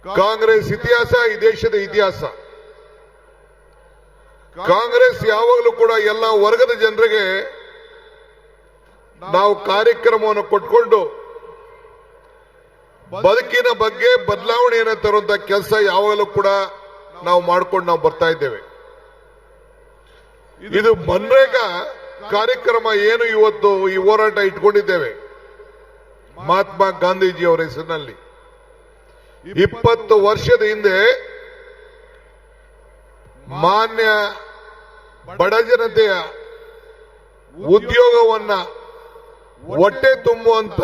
ಕಾಂಗ್ರೆಸ್ ಇತಿಹಾಸ ಈ ದೇಶದ ಇತಿಹಾಸ. ಕಾಂಗ್ರೆಸ್ ಯಾವಾಗಲೂ ಕೂಡ ಎಲ್ಲ ವರ್ಗದ ಜನರಿಗೆ ನಾವು ಕಾರ್ಯಕ್ರಮವನ್ನು ಕೊಟ್ಕೊಂಡು ಬದುಕಿನ ಬಗ್ಗೆ ಬದಲಾವಣೆಯನ್ನು ತರುವಂತ ಕೆಲಸ ಯಾವಾಗಲೂ ಕೂಡ ನಾವು ಮಾಡ್ಕೊಂಡು ಬರ್ತಾ ಇದ್ದೇವೆ. ಇದು ಮನ್ರೇಗಾ ಕಾರ್ಯಕ್ರಮ ಏನು ಇವತ್ತು ಈ ಹೋರಾಟ ಇಟ್ಕೊಂಡಿದ್ದೇವೆ ಮಹಾತ್ಮ ಗಾಂಧೀಜಿಯವರ ಹೆಸರಿನಲ್ಲಿ. 20 ವರ್ಷದ ಹಿಂದೆ ಮಾನ್ಯ ಬಡ ಜನತೆಯ ಉದ್ಯೋಗವನ್ನ ಹೊಟ್ಟೆ ತುಂಬುವಂತ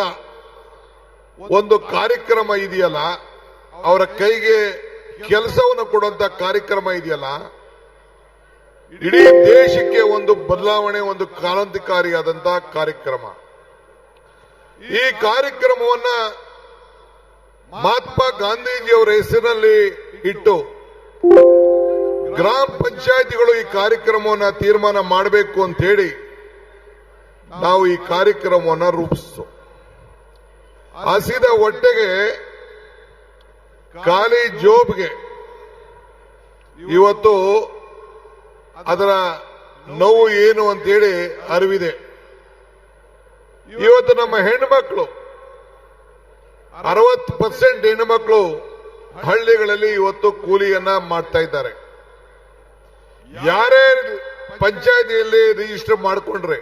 ಒಂದು ಕಾರ್ಯಕ್ರಮ ಇದೆಯಲ್ಲ, ಅವರ ಕೈಗೆ ಕೆಲಸವನ್ನು ಕೊಡುವಂತ ಕಾರ್ಯಕ್ರಮ ಇದೆಯಲ್ಲ, ಇಡೀ ದೇಶಕ್ಕೆ ಒಂದು ಬದಲಾವಣೆ, ಒಂದು ಕ್ರಾಂತಿಕಾರಿಯಾದಂತಹ ಕಾರ್ಯಕ್ರಮ. ಈ ಕಾರ್ಯಕ್ರಮವನ್ನ ಮಹಾತ್ಮ ಗಾಂಧೀಜಿಯವರ ಹೆಸರಿನಲ್ಲಿ ಇಟ್ಟು ಗ್ರಾಮ ಪಂಚಾಯಿತಿಗಳು ಈ ಕಾರ್ಯಕ್ರಮವನ್ನು ತೀರ್ಮಾನ ಮಾಡಬೇಕು ಅಂತ ಹೇಳಿ ನಾವು ಈ ಕಾರ್ಯಕ್ರಮವನ್ನು ರೂಪಿಸಿತು. ಹಸಿದ ಹೊಟ್ಟೆಗೆ ಖಾಲಿ ಜೋಬ್ಗೆ ಇವತ್ತು ಅದರ ನೋವು ಏನು ಅಂತೇಳಿ ಅರಿವಿದೆ. ಇವತ್ತು ನಮ್ಮ ಹೆಣ್ಣುಮಕ್ಕಳು 60% ಹೆಣ್ಣುಮಕ್ಕಳು ಹಳ್ಳಿಗಳಲ್ಲಿ ಇವತ್ತು ಕೂಲಿಯನ್ನ ಮಾಡ್ತಾ ಇದ್ದಾರೆ. ಯಾರೇ ಪಂಚಾಯತಿಯಲ್ಲಿ ರಿಜಿಸ್ಟರ್ ಮಾಡಿಕೊಂಡ್ರೆ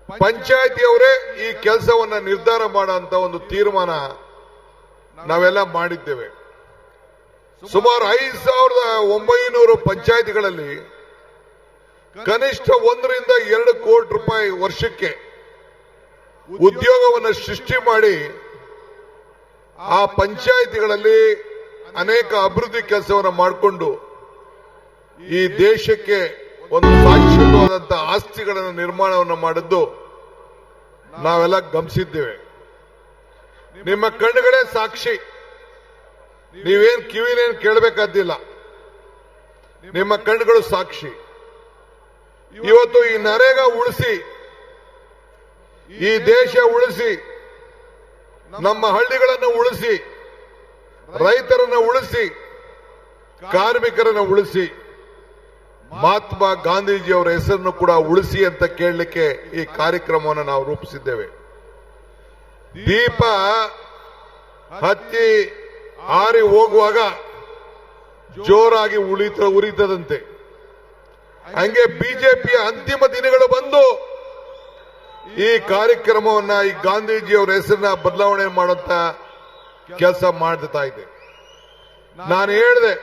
ಪಂಚಾಯತಿಯವರೇ ಈ ಕೆಲಸವನ್ನ ನಿರ್ಧಾರ ಮಾಡುವಂತ ಒಂದು ತೀರ್ಮಾನ ನಾವೆಲ್ಲ ಮಾಡಿದ್ದೇವೆ. ಸುಮಾರು 5,900 ಪಂಚಾಯತಿಗಳಲ್ಲಿ ಕನಿಷ್ಠ 1 ರಿಂದ 2 ಕೋಟಿ ರೂಪಾಯಿ ವರ್ಷಕ್ಕೆ ಉದ್ಯೋಗವನ್ನು ಸೃಷ್ಟಿ ಮಾಡಿ ಆ ಪಂಚಾಯಿತಿಗಳಲ್ಲಿ ಅನೇಕ ಅಭಿವೃದ್ಧಿ ಕೆಲಸವನ್ನು ಮಾಡಿಕೊಂಡು ಈ ದೇಶಕ್ಕೆ ಒಂದು ಶಾಶ್ವತವಾದಂತಹ ಆಸ್ತಿಗಳನ್ನು ನಿರ್ಮಾಣವನ್ನು ಮಾಡಿದ್ದು ನಾವೆಲ್ಲ ಗಮನಿಸಿದ್ದೇವೆ. ನಿಮ್ಮ ಕಣ್ಣುಗಳೇ ಸಾಕ್ಷಿ. ನೀವೇನ್ ಕಿವಿನೇನು ಕೇಳಬೇಕಾದಿಲ್ಲ, ನಿಮ್ಮ ಕಣ್ಣುಗಳು ಸಾಕ್ಷಿ. ಇವತ್ತು ಈ ನರೇಗಾ ಉಳಿಸಿ, ಈ ದೇಶ ಉಳಿಸಿ, ನಮ್ಮ ಹಳ್ಳಿಗಳನ್ನು ಉಳಿಸಿ, ರೈತರನ್ನು ಉಳಿಸಿ, ಕಾರ್ಮಿಕರನ್ನು ಉಳಿಸಿ, ಮಹಾತ್ಮ ಗಾಂಧೀಜಿಯವರ ಹೆಸರನ್ನು ಕೂಡ ಉಳಿಸಿ ಅಂತ ಕೇಳಲಿಕ್ಕೆ ಈ ಕಾರ್ಯಕ್ರಮವನ್ನು ನಾವು ರೂಪಿಸಿದ್ದೇವೆ. ದೀಪ ಹತ್ತಿ ಆರಿ ಹೋಗುವಾಗ ಜೋರಾಗಿ ಉರಿತದಂತೆ, ಹಂಗೆ ಬಿಜೆಪಿಯ ಅಂತಿಮ ದಿನಗಳು ಬಂದು ಈ ಕಾರ್ಯಕ್ರಮವನ್ನ, ಈ ಗಾಂಧೀಜಿಯವರ ಹೆಸರನ್ನ ಬದಲಾವಣೆ ಮಾಡುವಂತ ಕೆಲಸ ಮಾಡ್ತಾ ಇದೆ. ನಾನು ಹೇಳಿದೆ,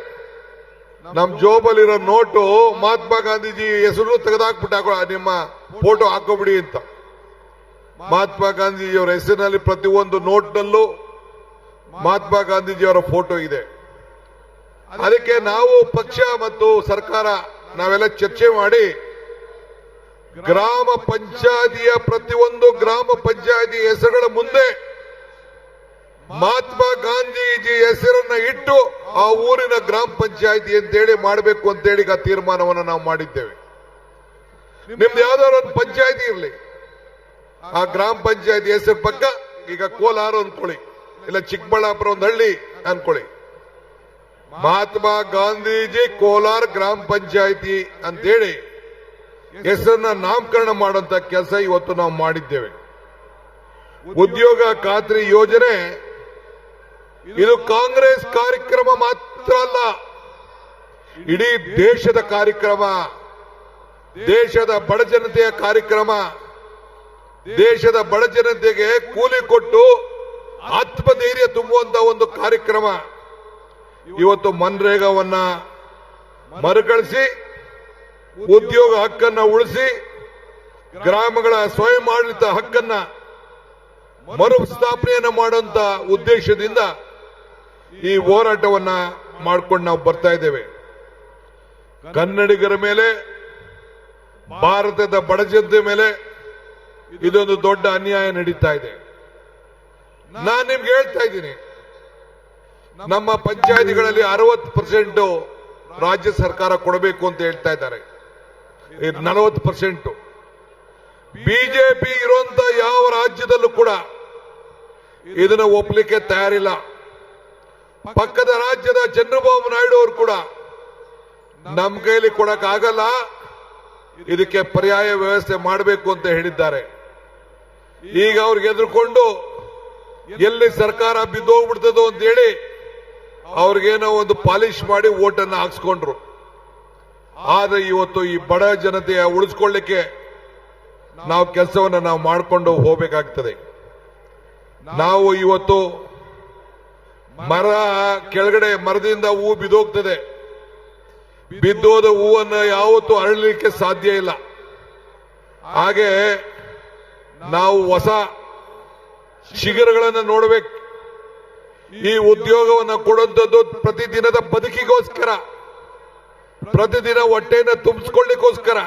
ನಮ್ ಜೋಬಲ್ಲಿರೋ ನೋಟು ಮಹಾತ್ಮ ಗಾಂಧೀಜಿ ಹೆಸರು ತೆಗೆದಾಕ್ಬಿಟ್ಟು ನಿಮ್ಮ ಫೋಟೋ ಹಾಕೋಬಿಡಿ ಅಂತ. ಮಹಾತ್ಮ ಗಾಂಧೀಜಿಯವರ ಹೆಸರಿನಲ್ಲಿ ಪ್ರತಿಯೊಂದು ನೋಟ್ನಲ್ಲೂ ಮಹಾತ್ಮ ಗಾಂಧೀಜಿಯವರ ಫೋಟೋ ಇದೆ. ಅದಕ್ಕೆ ನಾವು ಪಕ್ಷ ಮತ್ತು ಸರ್ಕಾರ ನಾವೆಲ್ಲ ಚರ್ಚೆ ಮಾಡಿ ಗ್ರಾಮ ಪಂಚಾಯತಿಯ ಪ್ರತಿಯೊಂದು ಗ್ರಾಮ ಪಂಚಾಯತಿ ಹೆಸರುಗಳ ಮುಂದೆ ಮಹಾತ್ಮ ಗಾಂಧೀಜಿ ಹೆಸರನ್ನ ಇಟ್ಟು ಆ ಊರಿನ ಗ್ರಾಮ ಪಂಚಾಯತಿ ಅಂತೇಳಿ ಮಾಡಬೇಕು ಅಂತೇಳಿ ಆ ತೀರ್ಮಾನವನ್ನು ನಾವು ಮಾಡಿದ್ದೇವೆ. ನಿಮ್ದು ಯಾವ್ದಾದ್ರು ಒಂದು ಪಂಚಾಯತಿ ಇರಲಿ, ಆ ಗ್ರಾಮ ಪಂಚಾಯತಿ ಹೆಸರು ಪಕ್ಕ, ಈಗ ಕೋಲಾರ ಅಂದ್ಕೊಳ್ಳಿ, ಇಲ್ಲ ಚಿಕ್ಕಬಳ್ಳಾಪುರ ಒಂದು ಹಳ್ಳಿ ಅನ್ಕೊಳ್ಳಿ, ಮಹಾತ್ಮ ಗಾಂಧೀಜಿ ಕೋಲಾರ ಗ್ರಾಮ ಪಂಚಾಯತಿ ಅಂತೇಳಿ ಹೆಸರನ್ನ ನಾಮಕರಣ ಮಾಡುವಂತ ಕೆಲಸ ಇವತ್ತು ನಾವು ಮಾಡಿದ್ದೇವೆ. ಉದ್ಯೋಗ ಖಾತ್ರಿ ಯೋಜನೆ ಇದು ಕಾಂಗ್ರೆಸ್ ಕಾರ್ಯಕ್ರಮ ಮಾತ್ರ ಅಲ್ಲ, ಇಡೀ ದೇಶದ ಕಾರ್ಯಕ್ರಮ, ದೇಶದ ಬಡ ಜನತೆಯ ಕಾರ್ಯಕ್ರಮ. ದೇಶದ ಬಡ ಜನತೆಗೆ ಕೂಲಿ ಕೊಟ್ಟು ಆತ್ಮಧೈರ್ಯ ತುಂಬುವಂತ ಒಂದು ಕಾರ್ಯಕ್ರಮ. ಇವತ್ತು ಮನ್ರೇಗಾವನ್ನ ಮರುಕಳಿಸಿ ಉದ್ಯೋಗ ಹಕ್ಕನ್ನ ಉಳಿಸಿ ಗ್ರಾಮಗಳ ಸ್ವಯಂ ಆಡಳಿತ ಹಕ್ಕನ್ನ ಮರುಸ್ಥಾಪನೆಯನ್ನು ಮಾಡುವಂತ ಉದ್ದೇಶದಿಂದ ಈ ಹೋರಾಟವನ್ನ ಮಾಡ್ಕೊಂಡು ನಾವು ಬರ್ತಾ ಇದ್ದೇವೆ. ಕನ್ನಡಿಗರ ಮೇಲೆ, ಭಾರತದ ಬಡ ಜನತೆ ಮೇಲೆ ಇದೊಂದು ದೊಡ್ಡ ಅನ್ಯಾಯ ನಡೀತಾ ಇದೆ. ನಾನು ನಿಮ್ಗೆ ಹೇಳ್ತಾ ಇದ್ದೀನಿ, ನಮ್ಮ ಪಂಚಾಯತಿಗಳಲ್ಲಿ 60% ರಾಜ್ಯ ಸರ್ಕಾರ ಕೊಡಬೇಕು ಅಂತ ಹೇಳ್ತಾ ಇದ್ದಾರೆ. 40% ಬಿಜೆಪಿ ಇರುವಂತ ಯಾವ ರಾಜ್ಯದಲ್ಲೂ ಕೂಡ ಇದನ್ನ ಒಪ್ಪಲಿಕ್ಕೆ ತಯಾರಿಲ್ಲ. ಪಕ್ಕದ ರಾಜ್ಯದ ಚಂದ್ರಬಾಬು ನಾಯ್ಡು ಅವರು ಕೂಡ ನಮ್ಮ ಕೈಲಿ ಕೊಡಕ್ ಆಗಲ್ಲ, ಇದಕ್ಕೆ ಪರ್ಯಾಯ ವ್ಯವಸ್ಥೆ ಮಾಡಬೇಕು ಅಂತ ಹೇಳಿದ್ದಾರೆ. ಈಗ ಅವ್ರಿಗೆ ಎದುರುಕೊಂಡು ಎಲ್ಲಿ ಸರ್ಕಾರ ಬಿದ್ದೋಗ್ಬಿಡ್ತದೋ ಅಂತ ಹೇಳಿ ಅವ್ರಿಗೇನೋ ಒಂದು ಪಾಲಿಶ್ ಮಾಡಿ ಓಟನ್ನು ಹಾಕ್ಸ್ಕೊಂಡ್ರು. ಆದ್ರೆ ಇವತ್ತು ಈ ಬಡ ಜನತೆಯ ಉಳಿಸ್ಕೊಳ್ಳಿಕ್ಕೆ ನಾವು ಕೆಲಸವನ್ನು ನಾವು ಮಾಡಿಕೊಂಡು ಹೋಗಬೇಕಾಗ್ತದೆ. ನಾವು ಇವತ್ತು ಮರ ಕೆಳಗಡೆ ಮರದಿಂದ ಹೂವು ಬಿದ್ದೋಗ್ತದೆ, ಬಿದ್ದೋದ ಹೂವನ್ನು ಯಾವತ್ತೂ ಅರಳಲಿಕ್ಕೆ ಸಾಧ್ಯ ಇಲ್ಲ. ಹಾಗೆ ನಾವು ಹೊಸ ಶಿಖರಗಳನ್ನು ನೋಡಬೇಕು. ಈ ಉದ್ಯೋಗವನ್ನು ಕೊಡುವಂಥದ್ದು ಪ್ರತಿದಿನದ ಬದುಕಿಗೋಸ್ಕರ, ಪ್ರತಿದಿನ ಹೊಟ್ಟೆಯನ್ನು ತುಂಬಿಸ್ಕೊಳ್ಳಿಕ್ಕೋಸ್ಕರ.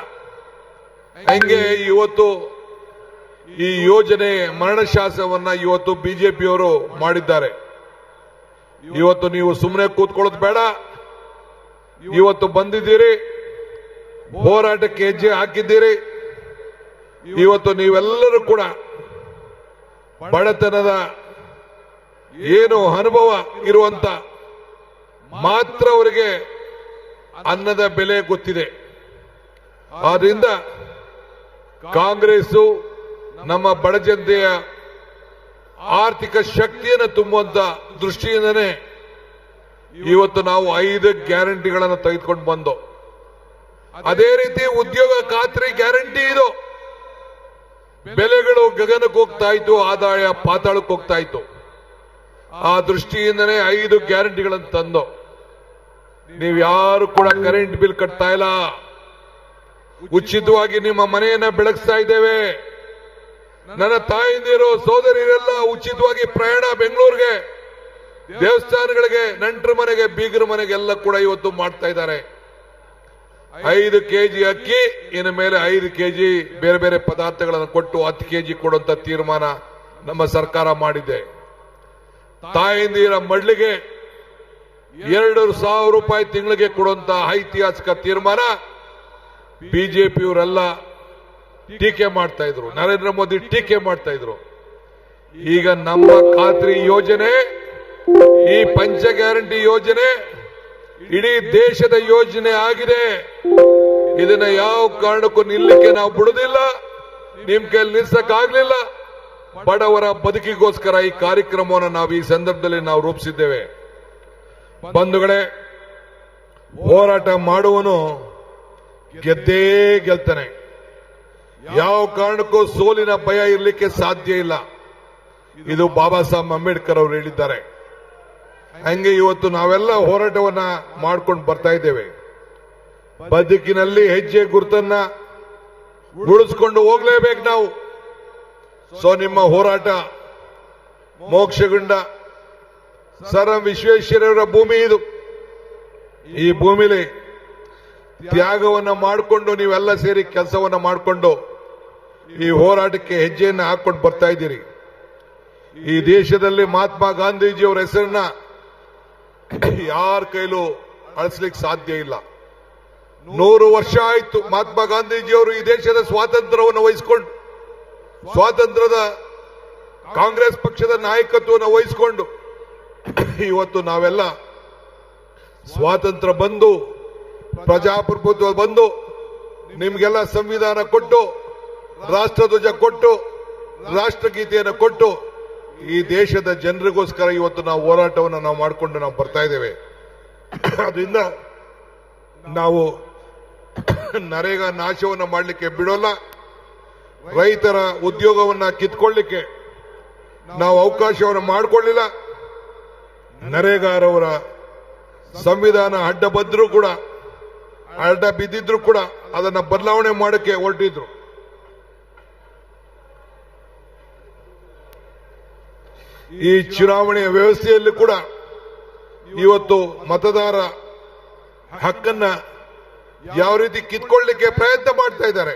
ಹಂಗೆ ಇವತ್ತು ಈ ಯೋಜನೆ ಮರಣಶಾಸನವನ್ನ ಇವತ್ತು ಬಿಜೆಪಿಯವರು ಮಾಡಿದ್ದಾರೆ. ಇವತ್ತು ನೀವು ಸುಮ್ಮನೆ ಕೂತ್ಕೊಳ್ಳೋದು ಬೇಡ, ಇವತ್ತು ಬಂದಿದ್ದೀರಿ, ಹೋರಾಟಕ್ಕೆ ಹೆಜ್ಜೆ ಹಾಕಿದ್ದೀರಿ. ಇವತ್ತು ನೀವೆಲ್ಲರೂ ಕೂಡ ಬಡತನದ ಏನು ಅನುಭವ ಇರುವಂತ ಮಾತ್ರ ಅವರಿಗೆ ಅನ್ನದ ಬೆಲೆ ಗೊತ್ತಿದೆ. ಆದ್ರಿಂದ ಕಾಂಗ್ರೆಸ್ ನಮ್ಮ ಬಡ ಜನತೆಯ ಆರ್ಥಿಕ ಶಕ್ತಿಯನ್ನು ತುಂಬುವಂತ ದೃಷ್ಟಿಯಿಂದನೇ ಇವತ್ತು ನಾವು 5 ಗ್ಯಾರಂಟಿಗಳನ್ನು ತೆಗೆದುಕೊಂಡು ಬಂದು, ಅದೇ ರೀತಿ ಉದ್ಯೋಗ ಖಾತ್ರಿ ಗ್ಯಾರಂಟಿ ಇದು. ಬೆಲೆಗಳು ಗಗನಕ್ಕೆ ಹೋಗ್ತಾ ಇತ್ತು, ಆದಾಯ ಪಾತಾಳಕ್ಕೆ ಹೋಗ್ತಾ ಇತ್ತು. ಆ ದೃಷ್ಟಿಯಿಂದನೇ 5 ಗ್ಯಾರಂಟಿಗಳನ್ನು ತಂದು, ನೀವು ಯಾರು ಕೂಡ ಕರೆಂಟ್ ಬಿಲ್ ಕಟ್ತಾ ಇಲ್ಲ, ಉಚಿತವಾಗಿ ನಿಮ್ಮ ಮನೆಯನ್ನ ಬೆಳಗಿಸ್ತಾ ಇದ್ದೇವೆ. ನನ್ನ ತಾಯಿಂದಿರು ಸೋದರಿಯರೆಲ್ಲ ಉಚಿತವಾಗಿ ಪ್ರಯಾಣ ಬೆಂಗಳೂರಿಗೆ, ದೇವಸ್ಥಾನಗಳಿಗೆ, ನೆಂಟರ ಮನೆಗೆ, ಬೀಗರ ಮನೆಗೆ ಎಲ್ಲ ಕೂಡ ಇವತ್ತು ಮಾಡ್ತಾ ಇದ್ದಾರೆ. 5 ಕೆಜಿ ಅಕ್ಕಿ, ಇನ್ನು ಮೇಲೆ 5 ಕೆಜಿ ಬೇರೆ ಬೇರೆ ಪದಾರ್ಥಗಳನ್ನು ಕೊಟ್ಟು 10 ಕೆಜಿ ಕೊಡುವಂತ ತೀರ್ಮಾನ ನಮ್ಮ ಸರ್ಕಾರ ಮಾಡಿದೆ. ತಾಯಿಂದಿರ ಮಡ್ಲಿಗೆ 2,000 ರೂಪಾಯಿ ತಿಂಗಳಿಗೆ ಕೊಡುವಂತ ಐತಿಹಾಸಿಕ ತೀರ್ಮಾನ ಬಿಜೆಪಿಯವರೆಲ್ಲ ಟೀಕೆ ಮಾಡ್ತಾ ಇದ್ರು, ನರೇಂದ್ರ ಮೋದಿ ಟೀಕೆ ಮಾಡ್ತಾ ಇದ್ರು. ಈಗ ನಮ್ಮ ಖಾತ್ರಿ ಯೋಜನೆ, ಈ ಪಂಚ ಗ್ಯಾರಂಟಿ ಯೋಜನೆ ಇಡೀ ದೇಶದ ಯೋಜನೆ ಆಗಿದೆ. ಇದನ್ನ ಯಾವ ಕಾರಣಕ್ಕೂ ನಿಲ್ಲಕ್ಕೆ ನಾವು ಬಿಡುದಿಲ್ಲ, ನಿಮ್ ಕೈಯಲ್ಲಿ ನಿಲ್ಸಕ್ಕಾಗ್ಲಿಲ್ಲ. ಬಡವರ ಬದುಕಿಗೋಸ್ಕರ ಈ ಕಾರ್ಯಕ್ರಮವನ್ನು ನಾವು ಈ ಸಂದರ್ಭದಲ್ಲಿ ನಾವು ರೂಪಿಸಿದ್ದೇವೆ. ಬಂಧುಗಳೇ, ಹೋರಾಟ ಮಾಡುವನು ಗೆದ್ದೇ ಗೆಲ್ತಾನೆ. ಯಾವ ಕಾರಣಕ್ಕೂ ಸೋಲಿನ ಭಯ ಇರಲಿಕ್ಕೆ ಸಾಧ್ಯ ಇಲ್ಲ. ಇದು ಬಾಬಾ ಸಾಹೇಬ್ ಅಂಬೇಡ್ಕರ್ ಅವರು ಹೇಳಿದ್ದಾರೆ. ಹಂಗೆ ಇವತ್ತು ನಾವೆಲ್ಲ ಹೋರಾಟವನ್ನ ಮಾಡ್ಕೊಂಡು ಬರ್ತಾ ಇದ್ದೇವೆ. ಬದುಕಿನಲ್ಲಿ ಹೆಜ್ಜೆ ಗುರುತನ್ನ ಉಳಿಸ್ಕೊಂಡು ಹೋಗ್ಲೇಬೇಕು ನಾವು. ಸೊ ನಿಮ್ಮ ಹೋರಾಟ ಮೋಕ್ಷಗುಂಡ ಸರ್ ಎಂ ವಿಶ್ವೇಶ್ವರಯ್ಯನವರ ಭೂಮಿ ಇದು. ಈ ಭೂಮಿಲಿ ತ್ಯಾಗವನ್ನ ಮಾಡಿಕೊಂಡು ನೀವೆಲ್ಲ ಸೇರಿ ಕೆಲಸವನ್ನ ಮಾಡಿಕೊಂಡು ಈ ಹೋರಾಟಕ್ಕೆ ಹೆಜ್ಜೆಯನ್ನು ಹಾಕೊಂಡು ಬರ್ತಾ ಇದ್ದೀರಿ. ಈ ದೇಶದಲ್ಲಿ ಮಹಾತ್ಮ ಗಾಂಧೀಜಿಯವರ ಹೆಸರನ್ನ ಯಾರ ಕೈಲೂ ಅಳಿಸ್ಲಿಕ್ಕೆ ಸಾಧ್ಯ ಇಲ್ಲ. 100 ವರ್ಷ ಆಯ್ತು ಮಹಾತ್ಮ ಗಾಂಧೀಜಿಯವರು ಈ ದೇಶದ ಸ್ವಾತಂತ್ರ್ಯವನ್ನು ವಹಿಸಿಕೊಂಡು, ಸ್ವಾತಂತ್ರ್ಯದ ಕಾಂಗ್ರೆಸ್ ಪಕ್ಷದ ನಾಯಕತ್ವವನ್ನು ವಹಿಸಿಕೊಂಡು ಇವತ್ತು ನಾವೆಲ್ಲ ಸ್ವಾತಂತ್ರ್ಯ ಬಂದು, ಪ್ರಜಾಪ್ರಭುತ್ವ ಬಂದು, ನಿಮ್ಗೆಲ್ಲ ಸಂವಿಧಾನ ಕೊಟ್ಟು, ರಾಷ್ಟ್ರಧ್ವಜ ಕೊಟ್ಟು, ರಾಷ್ಟ್ರಗೀತೆಯನ್ನು ಕೊಟ್ಟು ಈ ದೇಶದ ಜನರಿಗೋಸ್ಕರ ಇವತ್ತು ನಾವು ಹೋರಾಟವನ್ನು ನಾವು ಮಾಡಿಕೊಂಡು ನಾವು ಬರ್ತಾ ಇದ್ದೇವೆ. ಅದರಿಂದ ನಾವು ನರೇಗಾ ನಾಶವನ್ನು ಮಾಡಲಿಕ್ಕೆ ಬಿಡೋಲ್ಲ. ರೈತರ ಉದ್ಯೋಗವನ್ನ ಕಿತ್ಕೊಳ್ಳಿಕ್ಕೆ ನಾವು ಅವಕಾಶವನ್ನು ಮಾಡಿಕೊಳ್ಳಿಲ್ಲ. ನರೇಗಾರವರ ಸಂವಿಧಾನ ಅಡ್ಡ ಬಿದ್ದಿದ್ರು ಕೂಡ ಅದನ್ನ ಬದಲಾವಣೆ ಮಾಡಕ್ಕೆ ಹೊರಟಿದ್ರು. ಈ ಚುನಾವಣೆಯ ವ್ಯವಸ್ಥೆಯಲ್ಲಿ ಕೂಡ ಇವತ್ತು ಮತದಾರ ಹಕ್ಕನ್ನ ಯಾವ ರೀತಿ ಕಿತ್ಕೊಳ್ಳಿಕ್ಕೆ ಪ್ರಯತ್ನ ಮಾಡ್ತಾ ಇದ್ದಾರೆ,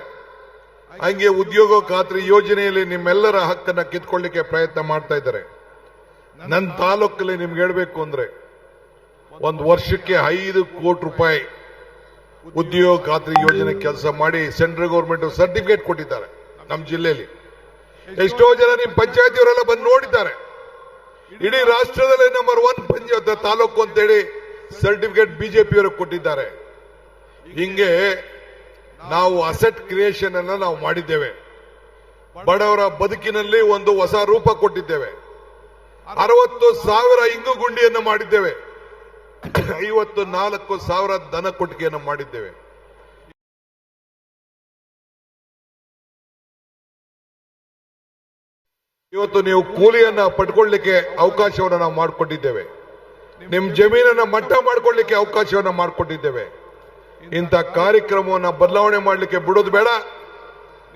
ಹಂಗೆ ಉದ್ಯೋಗ ಖಾತ್ರಿ ಯೋಜನೆಯಲ್ಲಿ ನಿಮ್ಮೆಲ್ಲರ ಹಕ್ಕನ್ನ ಕಿತ್ಕೊಳ್ಳಿಕ್ಕೆ ಪ್ರಯತ್ನ ಮಾಡ್ತಾ ಇದ್ದಾರೆ. ನನ್ನ ತಾಲೂಕಲ್ಲಿ ನಿಮ್ಗೆ ಹೇಳಬೇಕು ಅಂದ್ರೆ ಒಂದು ವರ್ಷಕ್ಕೆ 5 ಕೋಟಿ ರೂಪಾಯಿ ಉದ್ಯೋಗ ಖಾತ್ರಿ ಯೋಜನೆ ಕೆಲಸ ಮಾಡಿ ಸೆಂಟ್ರಲ್ ಗೌರ್ಮೆಂಟ್ ಸರ್ಟಿಫಿಕೇಟ್ ಕೊಟ್ಟಿದ್ದಾರೆ. ನಮ್ಮ ಜಿಲ್ಲೆಯಲ್ಲಿ ಎಷ್ಟೋ ಜನ ನಿಮ್ಮ ಪಂಚಾಯತಿಯವರೆಲ್ಲ ಬಂದು ನೋಡಿದ್ದಾರೆ. ಇಡೀ ರಾಷ್ಟ್ರದಲ್ಲೇ ನಂಬರ್ 1 ಪಂಚಾಯತ್ ತಾಲೂಕು ಅಂತೇಳಿ ಸರ್ಟಿಫಿಕೇಟ್ ಬಿಜೆಪಿಯವರು ಕೊಟ್ಟಿದ್ದಾರೆ. ಹಿಂಗೆ ನಾವು ಅಸೆಟ್ ಕ್ರಿಯೇಷನ್ ಅನ್ನ ನಾವು ಮಾಡಿದ್ದೇವೆ. ಬಡವರ ಬದುಕಿನಲ್ಲಿ ಒಂದು ಹೊಸ ರೂಪ ಕೊಟ್ಟಿದ್ದೇವೆ. 60,000 ಇಂಗು ಗುಂಡಿಯನ್ನು ಮಾಡಿದ್ದೇವೆ. 54,000 ದನ ಕೊಟ್ಟಿಗೆಯನ್ನು ಮಾಡಿದ್ದೇವೆ. ಇವತ್ತು ನೀವು ಕೂಲಿಯನ್ನ ಪಡ್ಕೊಳ್ಳಿಕ್ಕೆ ಅವಕಾಶವನ್ನು ನಾವು ಮಾಡಿಕೊಟ್ಟಿದ್ದೇವೆ. ನಿಮ್ ಜಮೀನನ್ನ ಮಟ್ಟ ಮಾಡ್ಕೊಳ್ಳಿಕ್ಕೆ ಅವಕಾಶವನ್ನ ಮಾಡಿಕೊಟ್ಟಿದ್ದೇವೆ. ಇಂಥ ಕಾರ್ಯಕ್ರಮವನ್ನು ಬದಲಾವಣೆ ಮಾಡಲಿಕ್ಕೆ ಬಿಡೋದು ಬೇಡ.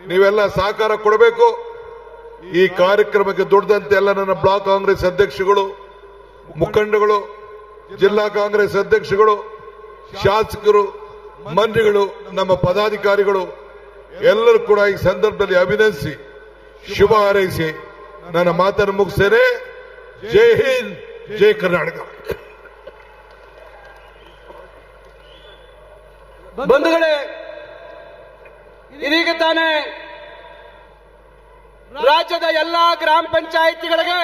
ನೀವೆಲ್ಲ ಸಹಕಾರ ಕೊಡಬೇಕು. ಈ ಕಾರ್ಯಕ್ರಮಕ್ಕೆ ದುಡ್ದಂತೆ ಎಲ್ಲ ನನ್ನ ಬ್ಲಾಕ್ ಕಾಂಗ್ರೆಸ್ ಅಧ್ಯಕ್ಷಗಳು, ಮುಖಂಡಗಳು, ಜಿಲ್ಲಾ ಕಾಂಗ್ರೆಸ್ ಅಧ್ಯಕ್ಷಗಳು, ಶಾಸಕರು, ಮಂತ್ರಿಗಳು, ನಮ್ಮ ಪದಾಧಿಕಾರಿಗಳು ಎಲ್ಲರೂ ಕೂಡ ಈ ಸಂದರ್ಭದಲ್ಲಿ ಅಭಿನಂದಿಸಿ ಶುಭ ಹಾರೈಸಿ ನನ್ನ ಮಾತನ್ನು ಮುಗಿಸ್ತೇನೆ. ಜೈ ಹಿಂದ್, ಜೈ ಕರ್ನಾಟಕ. ಬಂಧುಗಳೇ, ಇದೀಗ ತಾನೇ ರಾಜ್ಯದ ಎಲ್ಲಾ ಗ್ರಾಮ ಪಂಚಾಯಿತಿಗಳಿಗೆ